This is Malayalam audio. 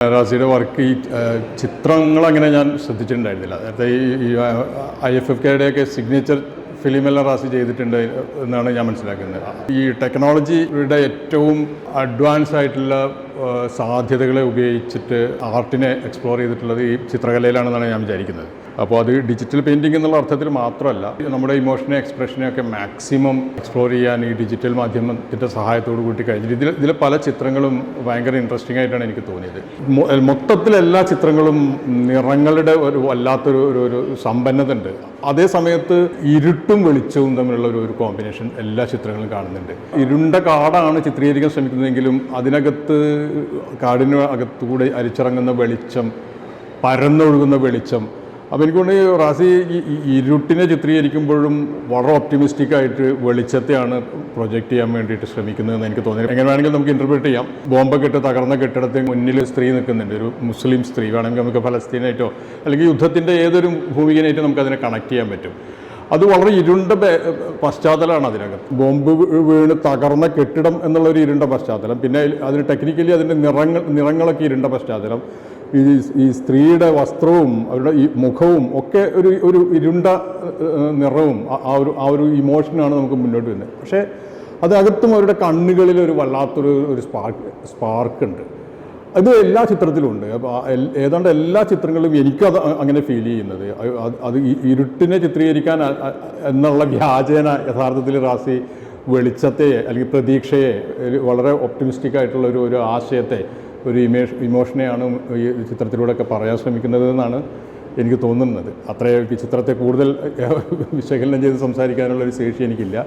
റാസിയുടെ വർക്ക് ഈ ചിത്രങ്ങളങ്ങനെ ഞാൻ ശ്രദ്ധിച്ചിട്ടുണ്ടായിരുന്നില്ല. നേരത്തെ ഈ IFFKയുടെയൊക്കെ സിഗ്നേച്ചർ ഫിലിമെല്ലാം റാസി ചെയ്തിട്ടുണ്ട് എന്നാണ് ഞാൻ മനസ്സിലാക്കുന്നത്. ഈ ടെക്നോളജിയുടെ ഏറ്റവും അഡ്വാൻസ് ആയിട്ടുള്ള സാധ്യതകളെ ഉപയോഗിച്ചിട്ട് ആർട്ടിനെ എക്സ്പ്ലോർ ചെയ്തിട്ടുള്ളത് ഈ ചിത്രകലയിലാണെന്നാണ് ഞാൻ വിചാരിക്കുന്നത്. അപ്പോൾ അത് ഡിജിറ്റൽ പെയിൻറ്റിംഗ് എന്നുള്ള അർത്ഥത്തിൽ മാത്രമല്ല, നമ്മുടെ ഇമോഷനെ എക്സ്പ്രഷനെയൊക്കെ മാക്സിമം എക്സ്പ്ലോർ ചെയ്യാൻ ഈ ഡിജിറ്റൽ മാധ്യമത്തിൻ്റെ സഹായത്തോടു കൂടി കഴിഞ്ഞിട്ട് ഇതിലെ പല ചിത്രങ്ങളും ഭയങ്കര ഇൻട്രസ്റ്റിംഗ് ആയിട്ടാണ് എനിക്ക് തോന്നിയത്. മൊത്തത്തിൽ എല്ലാ ചിത്രങ്ങളും നിറങ്ങളുടെ ഒരു വല്ലാത്തൊരു സമ്പന്നത ഉണ്ട്. അതേ സമയത്ത് ഇരുട്ടും വെളിച്ചവും തമ്മിലുള്ള ഒരു കോമ്പിനേഷൻ എല്ലാ ചിത്രങ്ങളും കാണുന്നുണ്ട്. ഇരുണ്ട കാടാണ് ചിത്രീകരിക്കാൻ ശ്രമിക്കുന്നതെങ്കിലും അതിനകത്ത് കാടിന് അകത്തുകൂടെ അരിച്ചിറങ്ങുന്ന വെളിച്ചം, പരന്നൊഴുകുന്ന വെളിച്ചം. അപ്പോൾ എനിക്കൊണ്ട് റാസി ഈ ഇരുട്ടിനെ ചിത്രീകരിക്കുമ്പോഴും വളരെ ഒപ്റ്റിമിസ്റ്റിക് ആയിട്ട് വെളിച്ചത്തെയാണ് പ്രൊജക്റ്റ് ചെയ്യാൻ വേണ്ടിയിട്ട് ശ്രമിക്കുന്നതെന്ന് എനിക്ക് തോന്നി. എങ്ങനെ വേണമെങ്കിൽ നമുക്ക് ഇൻ്റർപ്രറ്റ് ചെയ്യാം. ബോംബൊക്കെ ഇട്ട് തകർന്ന കെട്ടിടത്തിന് മുന്നിൽ സ്ത്രീ നിൽക്കുന്നുണ്ട്, ഒരു മുസ്ലിം സ്ത്രീ. വേണമെങ്കിൽ നമുക്ക് ഫലസ്തീനായിട്ടോ അല്ലെങ്കിൽ യുദ്ധത്തിൻ്റെ ഏതൊരു ഭൂമികനായിട്ടോ നമുക്കതിനെ കണക്ട് ചെയ്യാൻ പറ്റും. അത് വളരെ ഇരുണ്ട പശ്ചാത്തലമാണ് അതിനകത്ത്. ബോംബ് വീണ് തകർന്ന കെട്ടിടം എന്നുള്ളൊരു ഇരുണ്ട പശ്ചാത്തലം, പിന്നെ അതിന് ടെക്നിക്കലി അതിൻ്റെ നിറങ്ങളൊക്കെ ഇരുണ്ട പശ്ചാത്തലം, ഈ സ്ത്രീയുടെ വസ്ത്രവും അവരുടെ ഈ മുഖവും ഒക്കെ ഒരു ഇരുണ്ട നിറവും ആ ഒരു ഇമോഷനാണ് നമുക്ക് മുന്നോട്ട് വരുന്നത്. പക്ഷേ അതകത്തും അവരുടെ കണ്ണുകളിൽ ഒരു വല്ലാത്തൊരു സ്പാർക്ക് ഉണ്ട്. അത് എല്ലാ ചിത്രത്തിലും ഉണ്ട്. അപ്പോൾ ഏതാണ്ട് എല്ലാ ചിത്രങ്ങളിലും എനിക്കത് അങ്ങനെ ഫീൽ ചെയ്യുന്നത്. അത് ഇരുട്ടിനെ ചിത്രീകരിക്കാൻ എന്നുള്ള വ്യാജേന യഥാർത്ഥത്തിൽ റാസി വെളിച്ചത്തെ അല്ലെങ്കിൽ പ്രതീക്ഷയെ, വളരെ ഒപ്റ്റിമിസ്റ്റിക് ആയിട്ടുള്ള ഒരു ആശയത്തെ, ഒരു ഇമോഷനെയാണ് ഈ ചിത്രത്തിലൂടെയൊക്കെ പറയാൻ ശ്രമിക്കുന്നത് എന്നാണ് എനിക്ക് തോന്നുന്നത്. അത്രയും ഈ ചിത്രത്തെ കൂടുതൽ വിശകലനം ചെയ്ത് സംസാരിക്കാനുള്ളൊരു ശേഷി എനിക്കില്ല.